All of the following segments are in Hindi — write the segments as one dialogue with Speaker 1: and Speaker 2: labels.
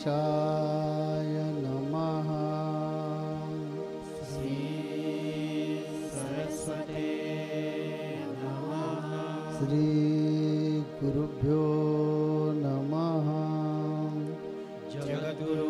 Speaker 1: गणेशाय नमः।
Speaker 2: श्री सरस्वते नमः।
Speaker 1: श्री गुरुभ्यो नमः।
Speaker 2: जगद्गुरु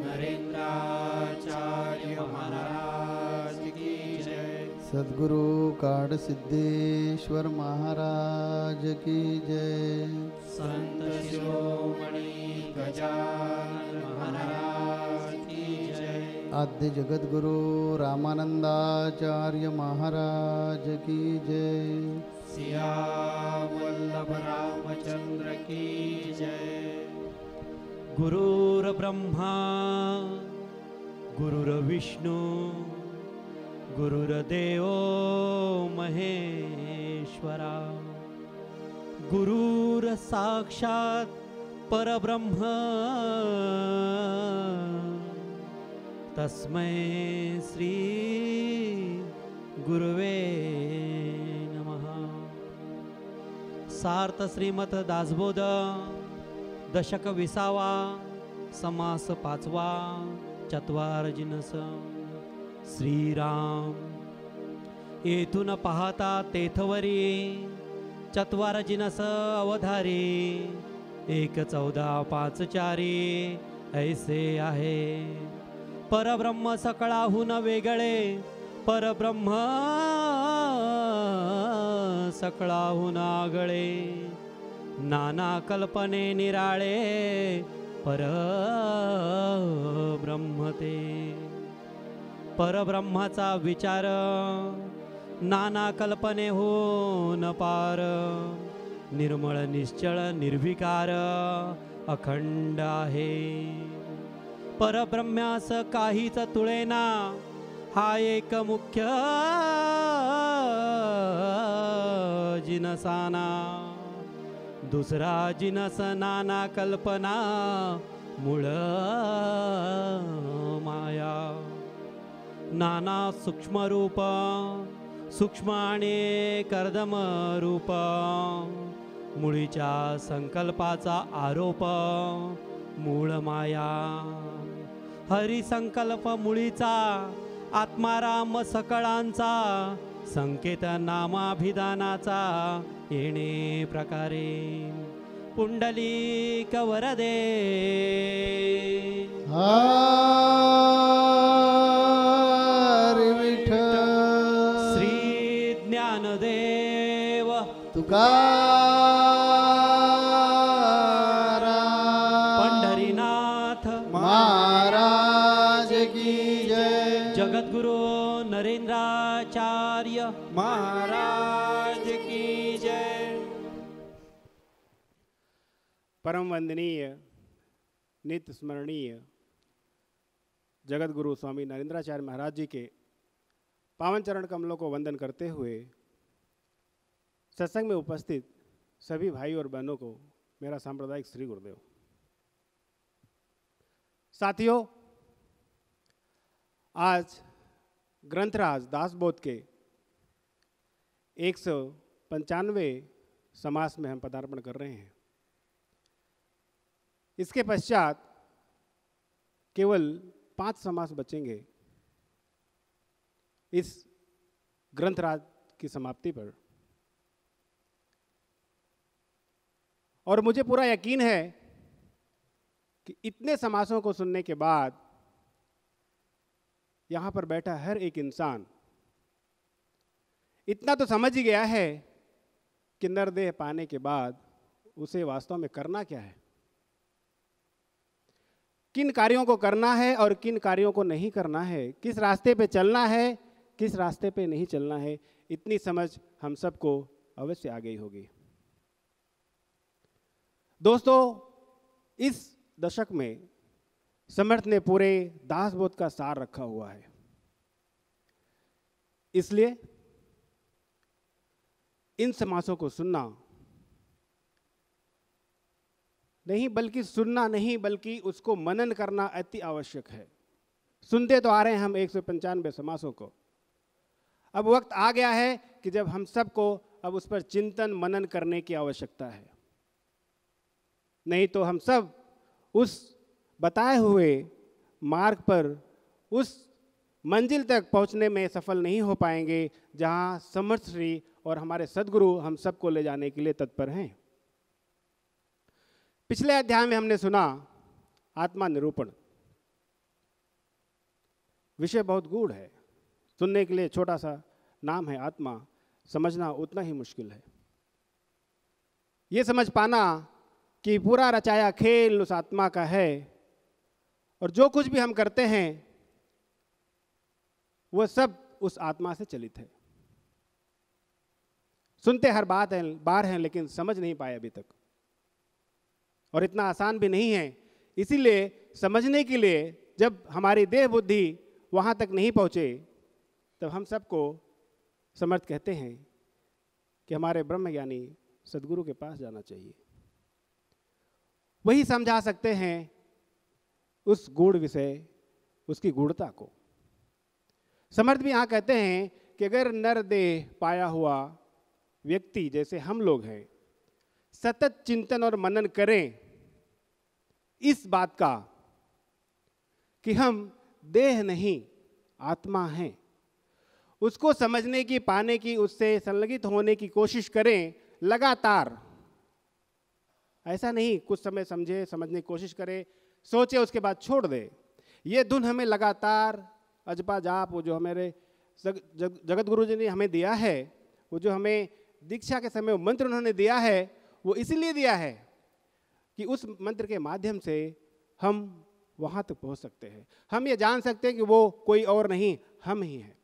Speaker 2: नरेंद्राचार्य महाराज की जय।
Speaker 1: सद्गुरु काड़ सिद्धेश्वर महाराज की जय।
Speaker 2: संत शिरोमणि गजानन महाराज की जय।
Speaker 1: आद्य जगद्गुरु रामानंदाचार्य महाराज की जय।
Speaker 2: सियावल्लभ रामचंद्र की जय।
Speaker 3: गुरुर्ब्रह्मा गुरुर्विष्णु गुरुर्देवो महेश्वरा गुरुर्साक्षात् परब्रह्म तस्मै श्री गुरुवे नमः। सार्थ श्रीमत दासबोध दशक 20वा समास 5वा चत्वार जिनस श्रीराम येथून पाहता तेथवरी चत्वार जिनस अवधारी 1:14:5 ऐसे आहे। परब्रह्म सकळाहून वेगळे परब्रह्म सकळाहून आगळे नाना कल्पने निराळे परब्रह्म ते। परब्रह्माचा विचार नाना कल्पने होऊन पार निर्मळ निश्चळ निर्विकार अखंड आहे। परब्रह्म्यास काहीच तुळेना हा एक मुख्य जिनसाना दुसरा जिनस नाना कल्पना मूळ माया। नाना सूक्ष्म रूप सूक्ष्म आणि कर्दम रूप मुळीच्या संकल्पाचा आरोप मूळ माया। हरिसंकल्प मुळीचा आत्माराम सकळांचा संकेत नामाभिधानाचा येणे प्रकारे पुंडलिक वरदे
Speaker 1: हरी विठ्ठल।
Speaker 3: श्री ज्ञानदेव
Speaker 1: तुकाराम
Speaker 3: पंढरीनाथ
Speaker 1: महाराज की जय।
Speaker 3: जगद्गुरु नरेंद्राचार्य
Speaker 2: महाराज की जय। परम वंदनीय नित्य स्मरणीय जगद्गुरु स्वामी नरेंद्राचार्य महाराज जी के पावन चरण कमलों को वंदन करते हुए सत्संग में उपस्थित सभी भाई और बहनों को मेरा सांप्रदायिक श्री गुरुदेव। साथियों, आज ग्रंथराज दासबोध के 195वें समास में हम पदार्पण कर रहे हैं। इसके पश्चात केवल 5 समास बचेंगे इस ग्रंथराज की समाप्ति पर। और मुझे पूरा यकीन है कि इतने समासों को सुनने के बाद यहां पर बैठा हर एक इंसान इतना तो समझ ही गया है कि नरदेह पाने के बाद उसे वास्तव में करना क्या है, किन कार्यों को करना है और किन कार्यों को नहीं करना है, किस रास्ते पे चलना है किस रास्ते पे नहीं चलना है। इतनी समझ हम सबको अवश्य आ गई होगी। दोस्तों, इस दशक में समर्थ ने पूरे दासबोध का सार रखा हुआ है। इसलिए इन समासों को सुनना नहीं बल्कि उसको मनन करना अति आवश्यक है। सुनते तो आ रहे हैं हम 195 समासों को। अब वक्त आ गया है कि जब हम सबको अब उस पर चिंतन मनन करने की आवश्यकता है। नहीं तो हम सब उस बताए हुए मार्ग पर उस मंजिल तक पहुंचने में सफल नहीं हो पाएंगे जहां समर्थ श्री और हमारे सद्गुरु हम सबको ले जाने के लिए तत्पर हैं। पिछले अध्याय में हमने सुना आत्मा निरूपण। विषय बहुत गूढ़ है, सुनने के लिए छोटा सा नाम है आत्मा, समझना उतना ही मुश्किल है। ये समझ पाना कि पूरा रचाया खेल उस आत्मा का है और जो कुछ भी हम करते हैं वह सब उस आत्मा से चलित है। सुनते हर बार हैं लेकिन समझ नहीं पाए अभी तक, और इतना आसान भी नहीं है। इसीलिए समझने के लिए जब हमारी देह बुद्धि वहां तक नहीं पहुंचे तब हम सबको समर्थ कहते हैं कि हमारे ब्रह्मज्ञानी सद्गुरु के पास जाना चाहिए। वही समझा सकते हैं उस गूढ़ विषय, उसकी गूढ़ता को। समर्थ भी यहाँ कहते हैं कि अगर नर देह पाया हुआ व्यक्ति जैसे हम लोग हैं सतत चिंतन और मनन करें इस बात का कि हम देह नहीं आत्मा हैं, उसको समझने की, पाने की, उससे संलग्नित होने की कोशिश करें लगातार। ऐसा नहीं कुछ समय समझे, समझने की कोशिश करे, सोचे, उसके बाद छोड़ दे। ये धुन हमें लगातार अजपा जाप, वो जो हमारे जगत गुरु जी ने हमें दिया है, वो जो हमें दीक्षा के समय मंत्र उन्होंने दिया है, वो इसलिए दिया है कि उस मंत्र के माध्यम से हम वहां तक पहुंच सकते हैं। हम ये जान सकते हैं कि वो कोई और नहीं, हम ही हैं।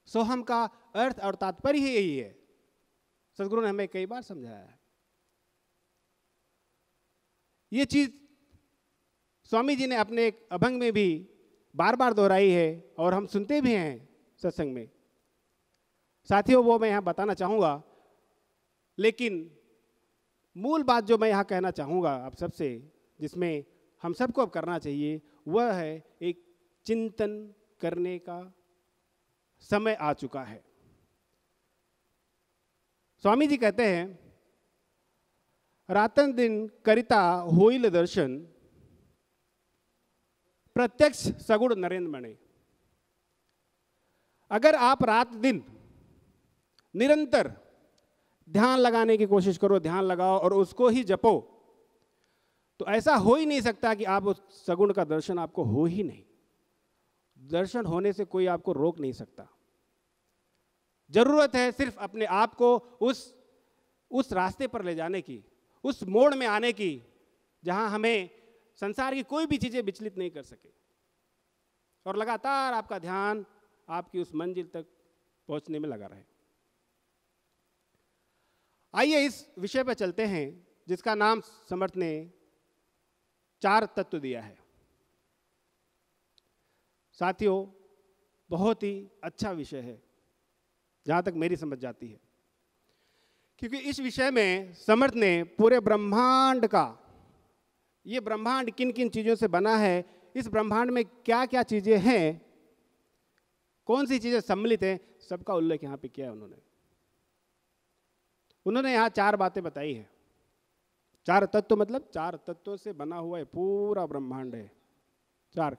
Speaker 2: सोहम का अर्थ और तात्पर्य ही यही है। सद्गुरु ने हमें कई बार समझाया है। ये चीज स्वामी जी ने अपने एक अभंग में भी बार बार दोहराई है और हम सुनते भी हैं सत्संग में। साथियों, वो मैं यहाँ बताना चाहूँगा, लेकिन मूल बात जो मैं यहाँ कहना चाहूँगा आप सबसे, जिसमें हम सबको अब करना चाहिए, वह है एक चिंतन करने का समय आ चुका है। स्वामी जी कहते हैं, रातन दिन करिता होइल दर्शन, प्रत्यक्ष सगुण नरेंद्र बने। अगर आप रात दिन निरंतर ध्यान लगाने की कोशिश करो, ध्यान लगाओ और उसको ही जपो, तो ऐसा हो ही नहीं सकता कि आप उस सगुण का दर्शन आपको हो ही नहीं। दर्शन होने से कोई आपको रोक नहीं सकता। जरूरत है सिर्फ अपने आप को उस रास्ते पर ले जाने की, उस मोड़ में आने की जहां हमें संसार की कोई भी चीजें विचलित नहीं कर सके, और लगातार आपका ध्यान आपकी उस मंजिल तक पहुंचने में लगा रहे। आइए इस विषय पर चलते हैं जिसका नाम समर्थ ने 4 तत्व दिया है। साथियों, बहुत ही अच्छा विषय है जहां तक मेरी समझ जाती है, क्योंकि इस विषय में समर्थ ने पूरे ब्रह्मांड का, ये ब्रह्मांड किन किन चीजों से बना है, इस ब्रह्मांड में क्या क्या चीजें हैं, कौन सी चीजें सम्मिलित हैं, सबका उल्लेख यहां पे किया है उन्होंने यहां 4 बातें बताई है। 4 तत्व मतलब 4 तत्वों से बना हुआ है पूरा ब्रह्मांड है, 4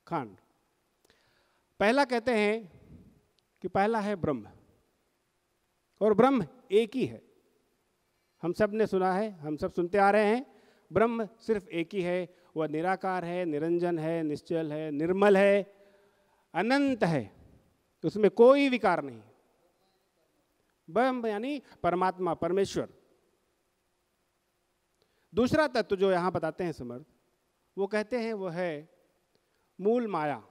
Speaker 2: खंड। पहला कहते हैं कि पहला है ब्रह्म, और ब्रह्म एक ही है। हम सब ने सुना है, हम सब सुनते आ रहे हैं, ब्रह्म सिर्फ एक ही है। वह निराकार है, निरंजन है, निश्चल है, निर्मल है, अनंत है, उसमें कोई विकार नहीं। ब्रह्म यानी परमात्मा, परमेश्वर। दूसरा तत्व जो यहां बताते हैं समर्थ, वो कहते हैं वो है मूल माया,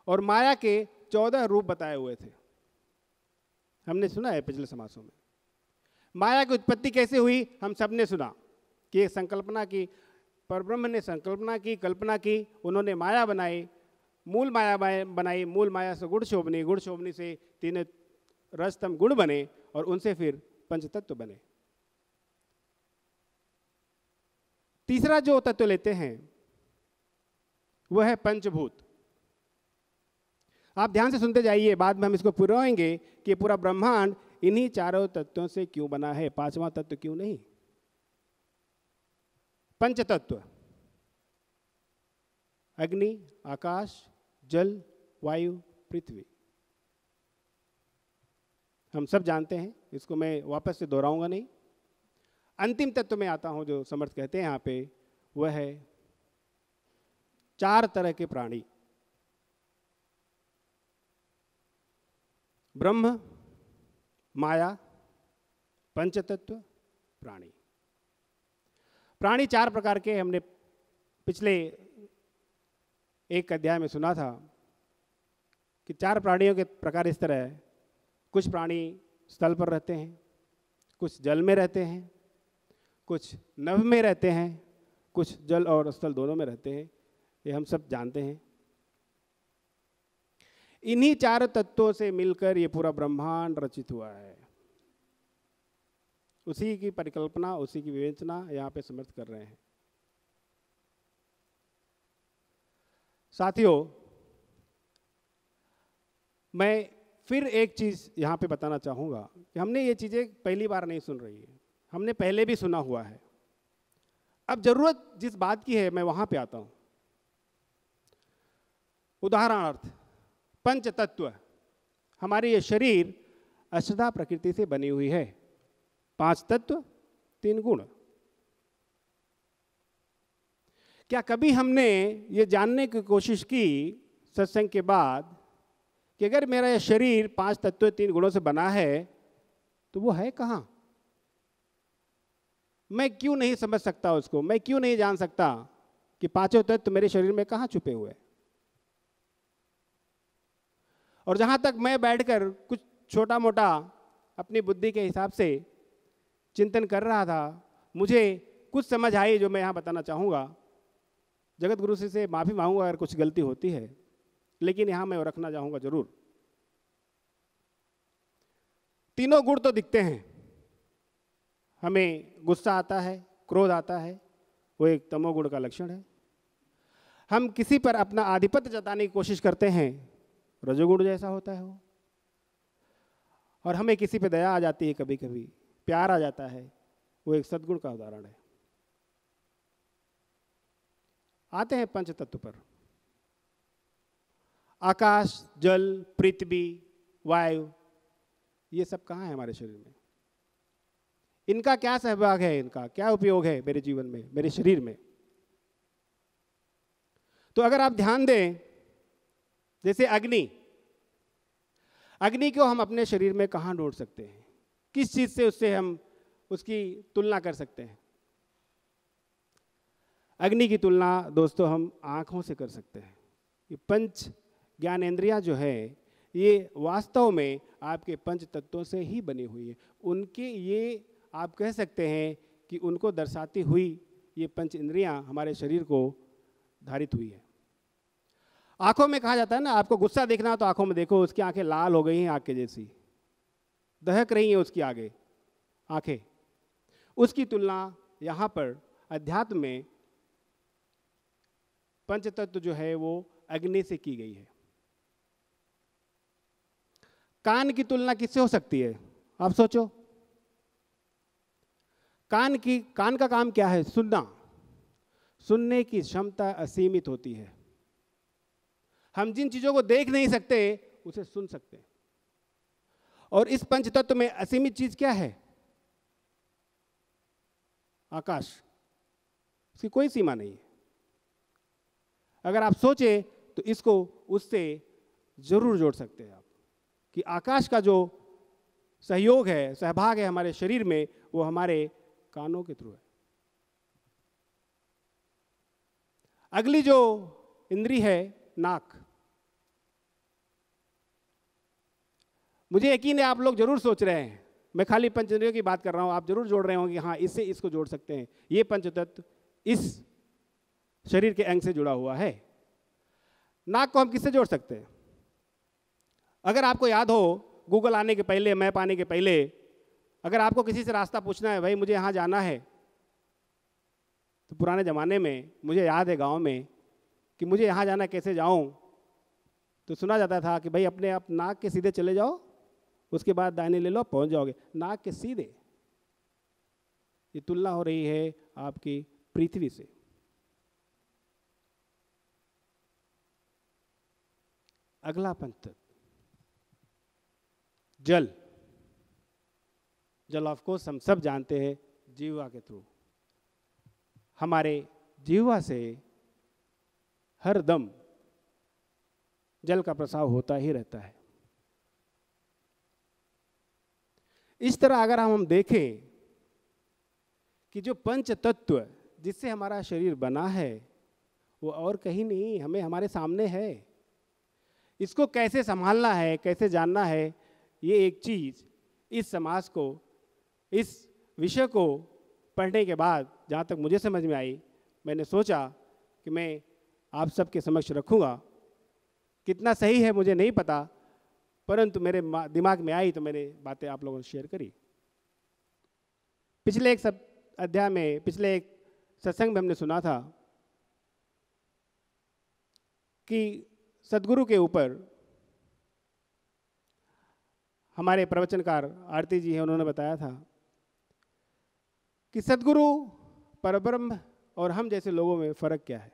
Speaker 2: और माया के 14 रूप बताए हुए थे। हमने सुना है पिछले समासों में। माया की उत्पत्ति कैसे हुई हम सब ने सुना कि एक संकल्पना की, परब्रह्म ने संकल्पना की, कल्पना की, उन्होंने माया बनाई, मूल माया बनाई, मूल माया से गुण शोभनी, गुण शोभनी से 3 रजतम गुण बने, और उनसे फिर पंचतत्व बने। तीसरा जो तत्व लेते हैं वह है पंचभूत। आप ध्यान से सुनते जाइए, बाद में हम इसको पुरोएंगे कि पूरा ब्रह्मांड इन्हीं 4 तत्वों से क्यों बना है, 5वां तत्व क्यों नहीं। पंच तत्व, अग्नि, आकाश, जल, वायु, पृथ्वी, हम सब जानते हैं, इसको मैं वापस से दोहराऊंगा नहीं। अंतिम तत्व में आता हूं जो समर्थ कहते हैं यहाँ पे, वह है 4 तरह के प्राणी, ब्रह्म, माया, पंचतत्व, प्राणी। प्राणी 4 प्रकार के हमने पिछले एक अध्याय में सुना था कि 4 प्राणियों के प्रकार इस तरह है। कुछ प्राणी स्थल पर रहते हैं, कुछ जल में रहते हैं, कुछ नभ में रहते हैं, कुछ जल और स्थल दोनों में रहते हैं, ये हम सब जानते हैं। इन्हीं 4 तत्वों से मिलकर ये पूरा ब्रह्मांड रचित हुआ है। उसी की परिकल्पना, उसी की विवेचना यहाँ पे समर्थ कर रहे हैं। साथियों, मैं फिर एक चीज़ यहाँ पे बताना चाहूँगा कि हमने ये चीज़ें पहली बार नहीं सुन रही है, हमने पहले भी सुना हुआ है। अब जरूरत जिस बात की है मैं वहाँ पे आता हूँ। उदाहरणार्थ, पंच तत्व, हमारी ये शरीर अष्टधा प्रकृति से बनी हुई है। 5 तत्व, 3 गुण। क्या कभी हमने ये जानने की कोशिश की सत्संग के बाद कि अगर मेरा ये शरीर 5 तत्व 3 गुणों से बना है तो वो है कहाँ? मैं क्यों नहीं समझ सकता उसको? मैं क्यों नहीं जान सकता कि 5 तत्व मेरे शरीर में कहाँ छुपे हुए हैं? और जहाँ तक मैं बैठकर कुछ छोटा मोटा अपनी बुद्धि के हिसाब से चिंतन कर रहा था, मुझे कुछ समझ आई जो मैं यहाँ बताना चाहूँगा। जगत गुरु से माफ़ी मांगूंगा अगर कुछ गलती होती है, लेकिन यहाँ मैं रखना चाहूँगा जरूर। तीनों गुण तो दिखते हैं। हमें गुस्सा आता है, क्रोध आता है, वो एक तमोगुण का लक्षण है। हम किसी पर अपना आधिपत्य जताने की कोशिश करते हैं, रजोगुण जैसा होता है वो। और हमें किसी पे दया आ जाती है, कभी कभी प्यार आ जाता है, वो एक सद्गुण का उदाहरण है। आते हैं पंच तत्व पर। आकाश, जल, पृथ्वी, वायु, ये सब कहाँ है हमारे शरीर में? इनका क्या सहभाग है, इनका क्या उपयोग है मेरे जीवन में, मेरे शरीर में? तो अगर आप ध्यान दें, जैसे अग्नि, अग्नि को हम अपने शरीर में कहाँ ढूंढ सकते हैं? किस चीज से उससे हम उसकी तुलना कर सकते हैं? अग्नि की तुलना दोस्तों हम आँखों से कर सकते हैं। ये पंच ज्ञानेंद्रियाँ जो है, ये वास्तव में आपके पंच तत्वों से ही बनी हुई है। उनके ये आप कह सकते हैं कि उनको दर्शाती हुई ये पंच इंद्रियाँ हमारे शरीर को धारित हुई है। आँखों में कहा जाता है ना, आपको गुस्सा देखना हो तो आँखों में देखो, उसकी आँखें लाल हो गई हैं, आग के जैसी दहक रही हैं उसकी आगे आँखें। उसकी तुलना यहाँ पर अध्यात्म में पंचतत्व जो है वो अग्नि से की गई है। कान की तुलना किससे हो सकती है? आप सोचो। कान का काम क्या है? सुनना। सुनने की क्षमता असीमित होती है। हम जिन चीजों को देख नहीं सकते उसे सुन सकते हैं। और इस पंचतत्व में असीमित चीज क्या है? आकाश। इसकी कोई सीमा नहीं है। अगर आप सोचे तो इसको उससे जरूर जोड़ सकते हैं आप कि आकाश का जो सहयोग है, सहभाग है हमारे शरीर में, वो हमारे कानों के थ्रू है। अगली जो इंद्री है, नाक। मुझे यकीन है आप लोग जरूर सोच रहे हैं, मैं खाली पंच इंद्रियों की बात कर रहा हूं, आप जरूर जोड़ रहे होंगे, हाँ इससे इसको जोड़ सकते हैं। ये पंचतत्व इस शरीर के अंग से जुड़ा हुआ है। नाक को हम किससे जोड़ सकते हैं? अगर आपको याद हो, गूगल आने के पहले, मैप आने के पहले, अगर आपको किसी से रास्ता पूछना है, भाई मुझे यहाँ जाना है, तो पुराने ज़माने में मुझे याद है गांव में कि मुझे यहाँ जाना, कैसे जाऊँ? तो सुना जाता था कि भाई अपने आप नाक के सीधे चले जाओ, उसके बाद दाहिने ले लो, पहुँच जाओगे। नाक के सीधे। ये तुलना हो रही है आपकी पृथ्वी से। अगला पंच, जल। जल ऑफ कोर्स हम सब जानते हैं, जीवा के थ्रू। हमारे जीवा से हर दम जल का प्रसाव होता ही रहता है। इस तरह अगर हम देखें कि जो पंच तत्व जिससे हमारा शरीर बना है वो और कहीं नहीं, हमें हमारे सामने है। इसको कैसे संभालना है, कैसे जानना है, ये एक चीज़ इस समाज को, इस विषय को पढ़ने के बाद जहाँ तक मुझे समझ में आई, मैंने सोचा कि मैं आप सबके समक्ष रखूँगा। कितना सही है मुझे नहीं पता, परंतु मेरे दिमाग में आई तो मैंने बातें आप लोगों से शेयर करी। पिछले एक अध्याय में, पिछले एक सत्संग में हमने सुना था कि सदगुरु के ऊपर हमारे प्रवचनकार आरती जी हैं, उन्होंने बताया था कि सदगुरु, परब्रह्म और हम जैसे लोगों में फर्क क्या है।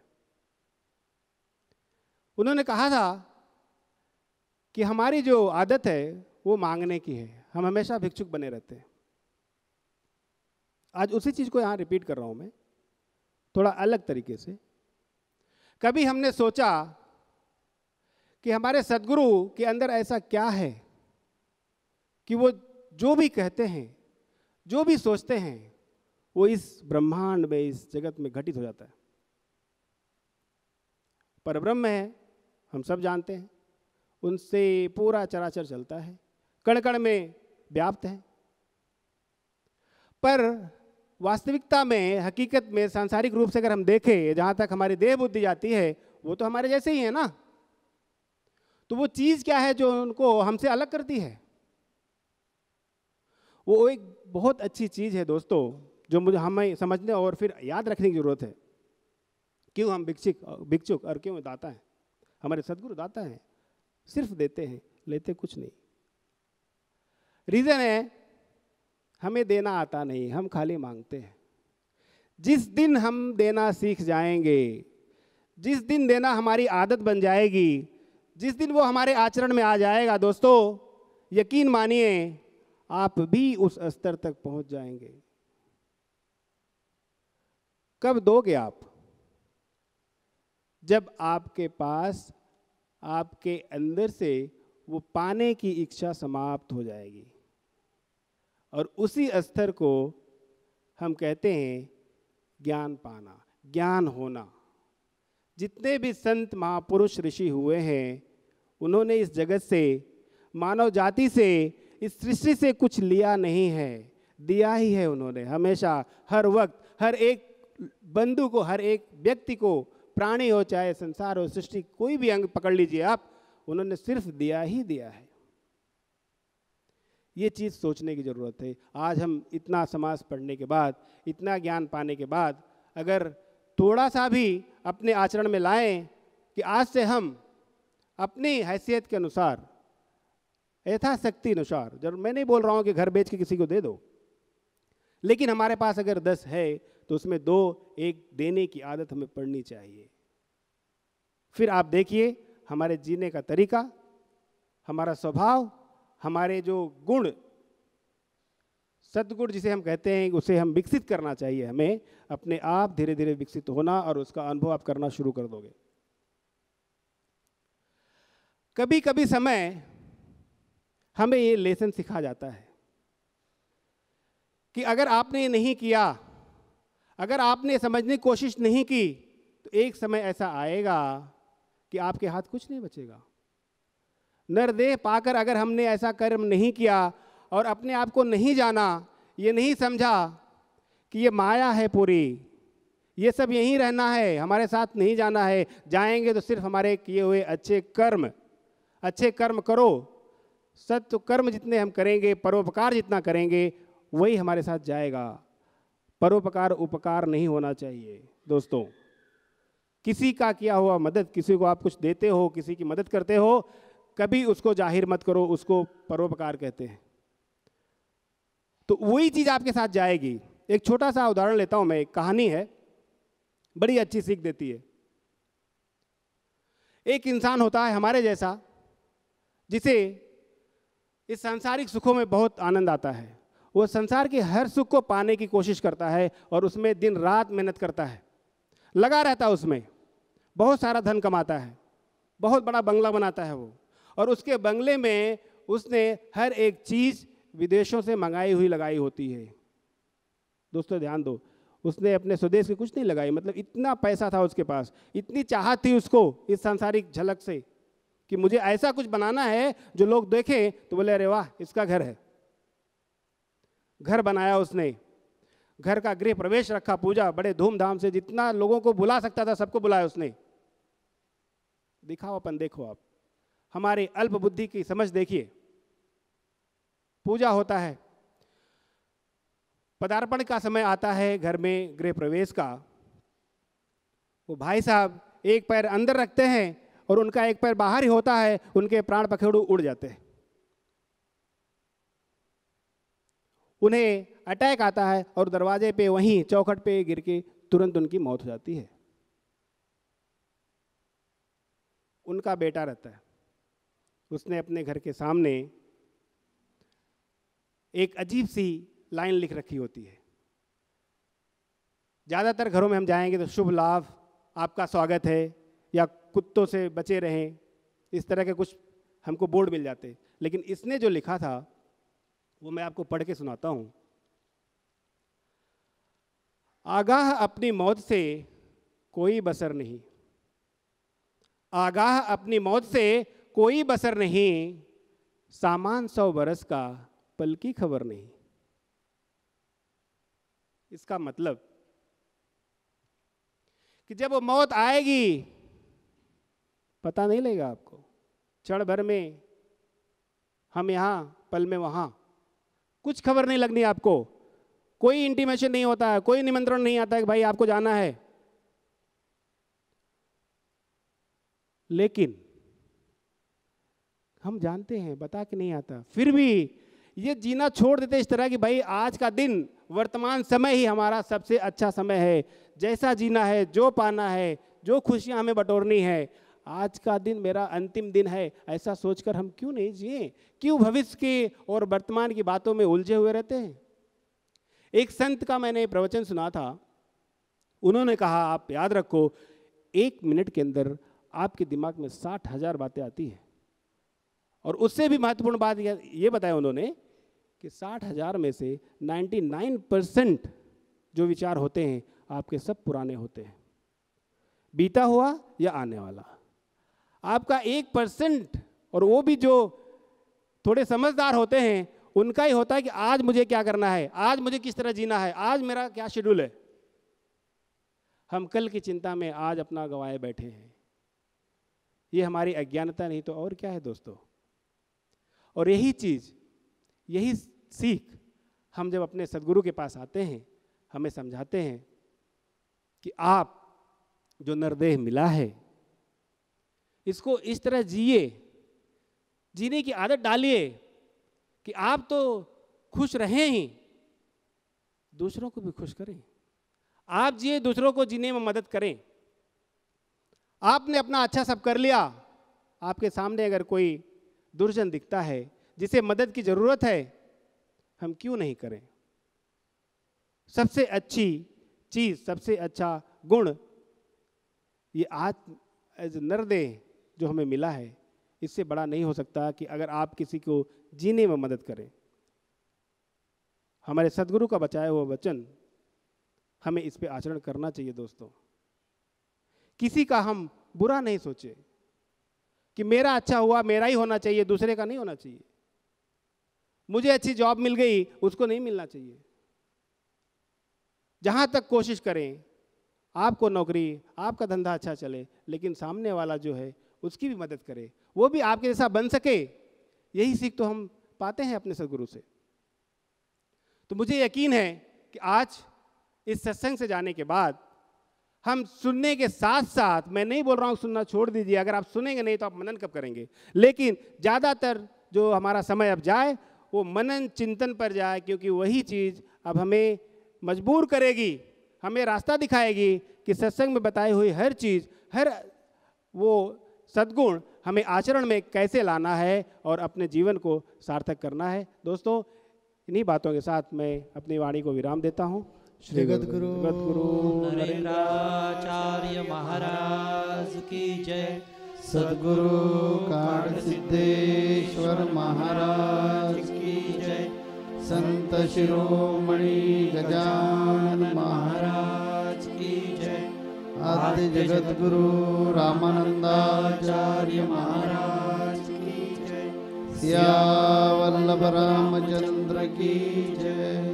Speaker 2: उन्होंने कहा था कि हमारी जो आदत है वो मांगने की है, हम हमेशा भिक्षुक बने रहते हैं। आज उसी चीज़ को यहाँ रिपीट कर रहा हूँ मैं, थोड़ा अलग तरीके से। कभी हमने सोचा कि हमारे सदगुरु के अंदर ऐसा क्या है कि वो जो भी कहते हैं, जो भी सोचते हैं, वो इस ब्रह्मांड में, इस जगत में घटित हो जाता है। परब्रह्म है, हम सब जानते हैं, उनसे पूरा चराचर चलता है, कण कण में व्याप्त है। पर वास्तविकता में, हकीकत में, सांसारिक रूप से अगर हम देखें, जहाँ तक हमारी देह बुद्धि जाती है, वो तो हमारे जैसे ही है ना। तो वो चीज़ क्या है जो उनको हमसे अलग करती है? वो एक बहुत अच्छी चीज़ है दोस्तों, जो मुझे हमें समझने और फिर याद रखने की जरूरत है। क्यों हम भिक्षुक और क्यों दाता हैं? हमारे सदगुरु दाता हैं, सिर्फ देते हैं, लेते कुछ नहीं। रीज़न है हमें देना आता नहीं, हम खाली मांगते हैं। जिस दिन हम देना सीख जाएंगे, जिस दिन देना हमारी आदत बन जाएगी, जिस दिन वो हमारे आचरण में आ जाएगा दोस्तों, यकीन मानिए आप भी उस स्तर तक पहुंच जाएंगे। कब दोगे आप? जब आपके पास, आपके अंदर से वो पाने की इच्छा समाप्त हो जाएगी। और उसी स्तर को हम कहते हैं ज्ञान पाना, ज्ञान होना। जितने भी संत, महापुरुष, ऋषि हुए हैं, उन्होंने इस जगत से, मानव जाति से, इस सृष्टि से कुछ लिया नहीं है, दिया ही है उन्होंने। हमेशा, हर वक्त, हर एक बंधु को, हर एक व्यक्ति को, प्राणी हो चाहे संसार हो, सृष्टि कोई भी अंग पकड़ लीजिए आप, उन्होंने सिर्फ दिया ही दिया है। ये चीज़ सोचने की ज़रूरत है। आज हम इतना समाज पढ़ने के बाद, इतना ज्ञान पाने के बाद, अगर थोड़ा सा भी अपने आचरण में लाएं कि आज से हम अपनी हैसियत के अनुसार, यथाशक्ति अनुसार, जरूर मैं नहीं बोल रहा हूँ कि घर बेच के किसी को दे दो, लेकिन हमारे पास अगर 10 है तो उसमें 2-1 देने की आदत हमें पड़नी चाहिए। फिर आप देखिए हमारे जीने का तरीका, हमारा स्वभाव, हमारे जो गुण, सद्गुण जिसे हम कहते हैं, उसे हम विकसित करना चाहिए। हमें अपने आप धीरे धीरे विकसित होना और उसका अनुभव आप करना शुरू कर दोगे। कभी कभी समय हमें ये लेसन सिखा जाता है कि अगर आपने ये नहीं किया, अगर आपने समझने की कोशिश नहीं की, तो एक समय ऐसा आएगा कि आपके हाथ कुछ नहीं बचेगा। नरदेह पाकर अगर हमने ऐसा कर्म नहीं किया और अपने आप को नहीं जाना, ये नहीं समझा कि ये माया है पूरी, ये सब यहीं रहना है, हमारे साथ नहीं जाना है, जाएंगे तो सिर्फ हमारे किए हुए अच्छे कर्म करो। सत्य कर्म जितने हम करेंगे, परोपकार जितना करेंगे, वही हमारे साथ जाएगा। परोपकार उपकार नहीं होना चाहिए दोस्तों। किसी का किया हुआ मदद, किसी को आप कुछ देते हो, किसी की मदद करते हो, कभी उसको जाहिर मत करो, उसको परोपकार कहते हैं। तो वही चीज़ आपके साथ जाएगी। एक छोटा सा उदाहरण लेता हूँ मैं, एक कहानी है। बड़ी अच्छी सीख देती है। एक इंसान होता है हमारे जैसा, जिसे इस सांसारिक सुखों में बहुत आनंद आता है। वो संसार के हर सुख को पाने की कोशिश करता है और उसमें दिन रात मेहनत करता है, लगा रहता है उसमें, बहुत सारा धन कमाता है, बहुत बड़ा बंगला बनाता है वो, और उसके बंगले में उसने हर एक चीज़ विदेशों से मंगाई हुई लगाई होती है। दोस्तों ध्यान दो, उसने अपने स्वदेश की कुछ नहीं लगाई, मतलब इतना पैसा था उसके पास, इतनी चाहत थी उसको इस सांसारिक झलक से कि मुझे ऐसा कुछ बनाना है जो लोग देखें तो बोले अरे वाह इसका घर है। घर बनाया उसने, घर का गृह प्रवेश रखा, पूजा बड़े धूमधाम से, जितना लोगों को बुला सकता था सबको बुलाया उसने। दिखाओपन देखो आप, हमारे अल्प बुद्धि की समझ देखिए। पूजा होता है, पदार्पण का समय आता है घर में गृह प्रवेश का, वो भाई साहब एक पैर अंदर रखते हैं और उनका एक पैर बाहर ही होता है, उनके प्राण पखेरु उड़ जाते हैं, उन्हें अटैक आता है और दरवाजे पे वहीं चौखट पे गिर के तुरंत उनकी मौत हो जाती है। उनका बेटा रहता है, उसने अपने घर के सामने एक अजीब सी लाइन लिख रखी होती है। ज़्यादातर घरों में हम जाएंगे तो शुभ लाभ, आपका स्वागत है, या कुत्तों से बचे रहें, इस तरह के कुछ हमको बोर्ड मिल जाते। लेकिन इसने जो लिखा था वो मैं आपको पढ़ के सुनाता हूँ। आगाह अपनी मौत से कोई बसर नहीं, आगाह अपनी मौत से कोई बसर नहीं, सामान 100 बरस का पल की खबर नहीं। इसका मतलब कि जब वो मौत आएगी पता नहीं लगेगा आपको, क्षण भर में हम यहां पल में वहां, कुछ खबर नहीं लगनी आपको, कोई इंटीमेशन नहीं होता है, कोई निमंत्रण नहीं आता है कि भाई आपको जाना है। लेकिन हम जानते हैं, बता के नहीं आता, फिर भी ये जीना छोड़ देते इस तरह कि भाई आज का दिन, वर्तमान समय ही हमारा सबसे अच्छा समय है, जैसा जीना है, जो पाना है, जो खुशियां हमें बटोरनी है, आज का दिन मेरा अंतिम दिन है, ऐसा सोचकर हम क्यों नहीं जिए? क्यों भविष्य के और वर्तमान की बातों में उलझे हुए रहते हैं? एक संत का मैंने प्रवचन सुना था, उन्होंने कहा आप याद रखो, 1 मिनट के अंदर आपके दिमाग में 60,000 बातें आती हैं। और उससे भी महत्वपूर्ण बात ये बताया उन्होंने कि 60,000 में से 99% जो विचार होते हैं आपके सब पुराने होते हैं, बीता हुआ या आने वाला। आपका 1%, और वो भी जो थोड़े समझदार होते हैं, उनका ही होता है कि आज मुझे क्या करना है, आज मुझे किस तरह जीना है, आज मेरा क्या शेड्यूल है। हम कल की चिंता में आज अपना गंवाए बैठे हैं। ये हमारी अज्ञानता नहीं तो और क्या है दोस्तों। और यही चीज़, यही सीख हम जब अपने सदगुरु के पास आते हैं, हमें समझाते हैं कि आप जो नरदेह मिला है इसको इस तरह जिए, जीने की आदत डालिए कि आप तो खुश रहें ही, दूसरों को भी खुश करें। आप जिए, दूसरों को जीने में मदद करें। आपने अपना अच्छा सब कर लिया, आपके सामने अगर कोई दुर्जन दिखता है जिसे मदद की जरूरत है, हम क्यों नहीं करें? सबसे अच्छी चीज, सबसे अच्छा गुण ये आत्म एज नरदेह जो हमें मिला है, इससे बड़ा नहीं हो सकता कि अगर आप किसी को जीने में मदद करें। हमारे सदगुरु का बचाया हुआ वचन, हमें इस पे आचरण करना चाहिए दोस्तों। किसी का हम बुरा नहीं सोचे कि मेरा अच्छा हुआ, मेरा ही होना चाहिए, दूसरे का नहीं होना चाहिए। मुझे अच्छी जॉब मिल गई, उसको नहीं मिलना चाहिए। जहां तक कोशिश करें आपको नौकरी, आपका धंधा अच्छा चले, लेकिन सामने वाला जो है उसकी भी मदद करे, वो भी आपके जैसा बन सके। यही सीख तो हम पाते हैं अपने सदगुरु से। तो मुझे यकीन है कि आज इस सत्संग से जाने के बाद हम सुनने के साथ साथ, मैं नहीं बोल रहा हूँ सुनना छोड़ दीजिए, अगर आप सुनेंगे नहीं तो आप मनन कब करेंगे, लेकिन ज़्यादातर जो हमारा समय अब जाए वो मनन चिंतन पर जाए, क्योंकि वही चीज़ अब हमें मजबूर करेगी हमें रास्ता दिखाएगी कि सत्संग में बताई हुई हर चीज़, हर वो सद्गुण हमें आचरण में कैसे लाना है और अपने जीवन को सार्थक करना है। दोस्तों, इन्हीं बातों के साथ मैं अपनी वाणी को विराम देता हूँ। श्री
Speaker 1: जगतगुरु
Speaker 3: नरेंद्राचार्य महाराज की जय।
Speaker 1: सद्गुरु काल सिद्धेश्वर महाराज की जय। संत शिरोमणि गजानन महाराज की जय। आदि जगत गुरु रामानंदाचार्य महाराज की जय। सिया वल्लभ रामचंद्र की जय।